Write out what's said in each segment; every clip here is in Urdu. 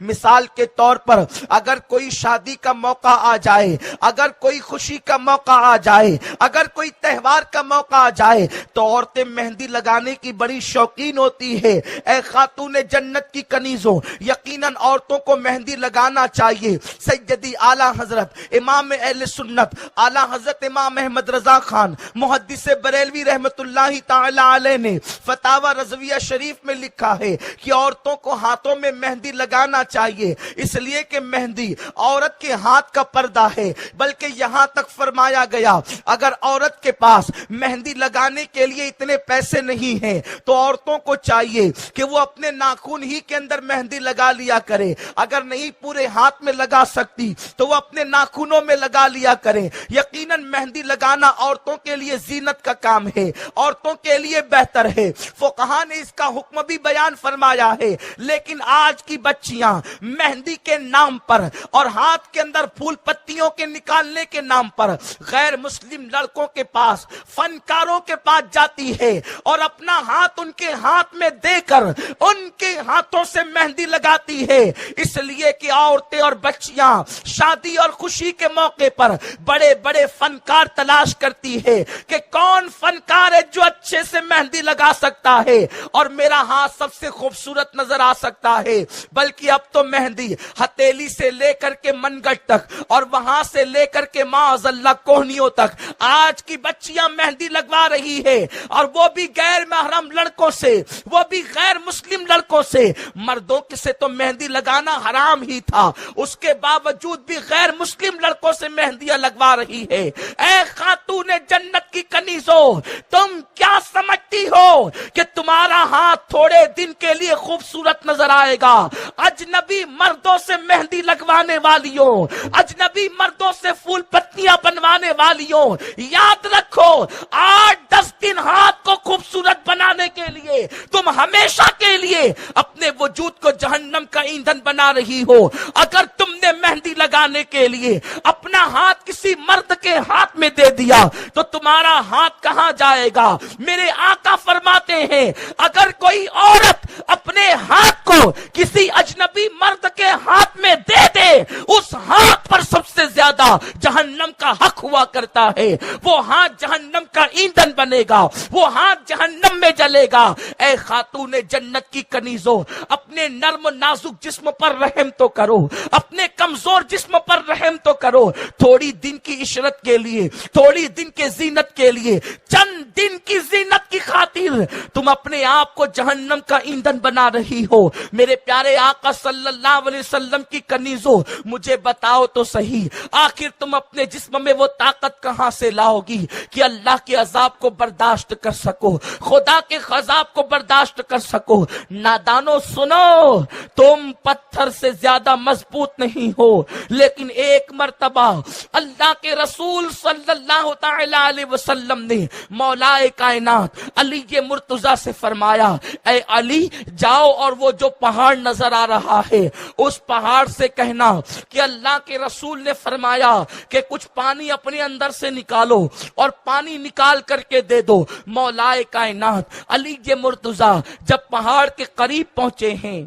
مثال کے طور پر اگر کوئی شادی کا موقع آ جائے، اگر کوئی خوشی کا موقع آ جائے، اگر کوئی تہوار کا موقع آ جائے تو عورتیں مہندی لگانے کی بڑی شوقین ہوتی ہے۔ اے خاتون جنت کی کنیزوں، یقیناً عورتوں کو مہندی لگانا چاہیے۔ سیدی اعلی حضرت امام اہل سنت اعلی حضرت امام احمد رضا خان محدث بریلوی رحمت اللہ تعالی علیہ نے فتاوی رضویہ شریف میں لکھا ہے کہ عورتوں کو ہاتھوں میں مہندی لگانا چاہیے، اس لیے کہ مہندی عورت کے ہاتھ کا پردہ ہے۔ بلکہ یہاں تک فرمایا گیا اگر عورت کے پاس مہندی لگانے کے لیے اتنے پیسے نہیں ہیں تو عورتوں کو چاہیے کہ وہ اپنے ناخن ہی کے اندر مہندی لگا لیا کرے۔ اگر نہیں پورے ہاتھ میں لگا سکتی تو وہ اپنے ناخنوں میں لگا لیا کرے۔ یقیناً مہندی لگانا عورتوں کے لیے زینت کا کام ہے، عورتوں کے لیے بہتر ہے۔ فقہا نے اس کا حکم بھی بیان فرمایا ہے، لیکن آج کی بچیاں مہندی کے نام پر اور ہاتھ کے اندر پھول پتیوں کے نکالنے کے نام پر غیر مسلم لڑکوں کے پاس، فنکاروں کے پاس جاتی ہے اور اپنا ہاتھ ان کے ہاتھ میں دے کر ان کے ہاتھوں سے مہندی لگاتی ہے، اس لیے کہ عورتیں اور بچیاں شادی اور خوشی کے موقع پر بڑے بڑے فنکار تلاش کرتی ہے کہ کون فنکار ہے جو اچھے سے مہندی لگا سکتا ہے اور میرا ہاتھ سب سے خوبصورت نظر آ سکتا ہے۔ بلکہ اب تو مہندی ہتھیلی سے لے کر کے منگٹ تک اور وہاں سے لے کر کے معاذ اللہ کوہنیوں تک آج کی بچیاں مہندی لگوا رہی ہے، اور وہ بھی غیر محرم لڑکوں سے، وہ بھی غیر مسلم لڑکوں سے۔ مردوں سے تو مہندی لگانا حرام ہی تھا، اس کے باوجود بھی غیر مسلم لڑکوں سے مہندیاں لگوا رہی ہے۔ اے خاتون جنت کی کنیزوں، تم کیا سمجھتی ہو کہ تمہارا ہاتھ تھوڑے دن کے لیے خوبصورت نظر آئے گا؟ اجنبی مردوں سے مہندی لگوانے والیوں، اجنبی مردوں سے پھول پتیاں بنوانے والیوں، یاد رکھو 8-10 دن ہاتھ کو خوبصورت بنانے کے لیے تم ہمیشہ کے لیے اپنے وجود کو جہنم کا ایندھن بنا رہی ہو۔ اگر تم نے مہندی لگانے کے لیے اپنا ہاتھ کسی مرد کے ہاتھ میں دے دیا تو تمہارا ہاتھ کہاں جائے گا؟ میرے آقا فرماتے ہیں اگر کوئی عورت اپنے ہاتھ کو کسی اجنبی مرد کے ہاتھ میں دے دے، اس ہاتھ پر سب سے زیادہ جہنم کا حق ہوا کرتا ہے۔ وہ ہاتھ جہنم کا ایندھن بنے گا، وہ ہاتھ جہنم میں جلے گا۔ اے خاتون جنت کی کنیزوں، اپنے نرم نازک جسم پر رحم تو کرو، اپنے کمزور جسم پر رحم تو کرو۔ تھوڑی دن کی عشرت کے لیے، تھوڑی دن کے زینت کے لیے، چند دن کی زینت کی خاطر تم اپنے آپ کو جہنم کا ایندھن بنا رہی ہو۔ میرے پیارے آقا صلی اللہ علیہ وسلم کی کنیزوں، مجھے بتاؤ تو صحیح، آخر تم اپنے جسم میں وہ طاقت کہاں سے لاؤ گی کہ اللہ کے عذاب کو برداشت کر سکو، خدا کے عذاب کو برداشت کر سکو؟ نادانو سنو، تم پتھر سے زیادہ مضبوط نہیں ہو، لیکن ایک مرتبہ اللہ کے رسول صلی اللہ تعالی علیہ وسلم نے مولا کائنات علی مرتضیٰ سے فرمایا، اے علی جاؤ اور وہ جو پہاڑ نظر آ رہا ہے اس پہاڑ سے کہنا کہ اللہ کے رسول نے فرمایا کہ کچھ پانی اپنے اندر سے نکالو اور پانی نکال کر کے دے دو۔ مولا کائنات علی مرتضیٰ جب پہاڑ کے قریب پہنچے ہیں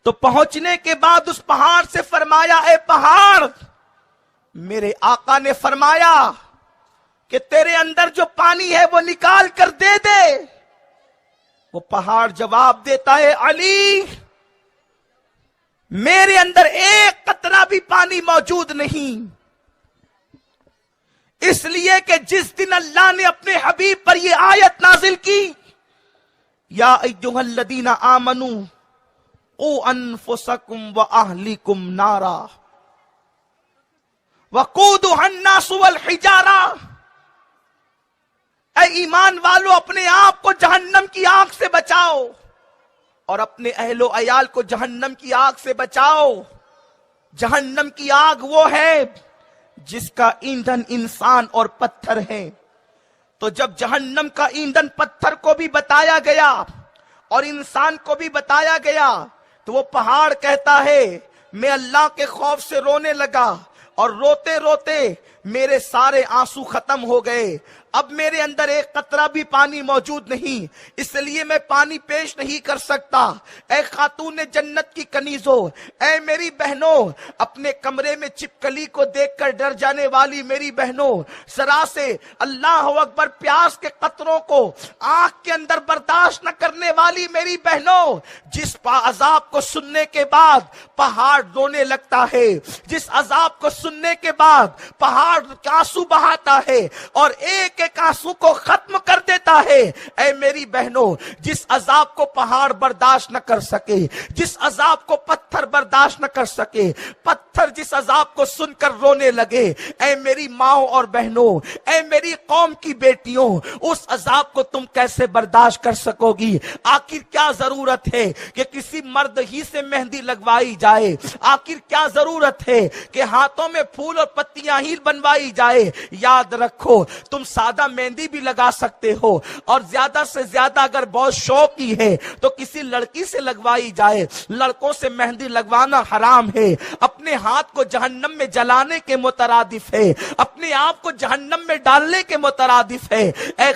تو پہنچنے کے بعد اس پہاڑ سے فرمایا، اے پہاڑ، میرے آقا نے فرمایا کہ تیرے اندر جو پانی ہے وہ نکال کر دے دے۔ وہ پہاڑ جواب دیتا ہے، علی میرے اندر ایک قطرہ بھی پانی موجود نہیں، اس لیے کہ جس دن اللہ نے اپنے حبیب پر یہ آیت نازل کی، یا ایھا الذین آمنوا قوا انفسکم واہلیکم نارا وقودھا الناس والحجارہ، اے ایمان والو اپنے آپ کو جہنم کی آگ سے بچاؤ اور اپنے اہل و عیال کو جہنم کی آگ سے بچاؤ۔ جہنم کی آگ وہ ہے جس کا ایندھن انسان اور پتھر ہے۔ تو جب جہنم کا ایندھن پتھر کو بھی بتایا گیا اور انسان کو بھی بتایا گیا تو وہ پہاڑ کہتا ہے میں اللہ کے خوف سے رونے لگا، اور روتے روتے میرے سارے آنسو ختم ہو گئے، اب میرے اندر ایک قطرہ بھی پانی موجود نہیں، اس لیے میں پانی پیش نہیں کر سکتا۔ اے خاتون جنت کی کنیزوں، اے میری بہنوں، اپنے کمرے میں چھپکلی کو دیکھ کر ڈر جانے والی میری بہنوں، ذرا سے اللہ اکبر پیاس کے قطروں کو آنکھ کے اندر برداشت نہ کرنے والی میری بہنوں، جس عذاب کو سننے کے بعد پہاڑ رونے لگتا ہے، جس عذاب کو سننے کے بعد پہاڑ آنسو بہاتا ہے اور ایک ایک آنسو کو ختم کر دیتا ہے، اے میری بہنوں، جس عذاب کو پہاڑ برداشت نہ کر سکے، جس عذاب کو پتھر برداشت نہ کر سکے، پتھر جس عذاب کو سن کر رونے لگے، اے میری ماؤں اور بہنوں، اے میری قوم کی بیٹیوں، اس عذاب کو تم کیسے برداشت کر سکو گی؟ آخر کیا ضرورت ہے کہ کسی مرد ہی سے مہندی لگوائی جائے؟ آخر کیا ضرورت ہے کہ ہاتھوں میں پھول اور پتیاں ہی بنوائی جائے؟ یاد رکھو، تم سادہ مہندی بھی لگا سکتے ہو، اور زیادہ سے زیادہ اگر بہت شوقی ہے تو کسی لڑکی سے لگوائی جائے۔ لڑکوں سے مہندی لگوانا حرام ہے، اپنے ہاتھ کو جہنم میں جلانے کے مترادف ہے، اپنے آپ کو جہنم میں ڈالنے کے مترادف ہے۔ اے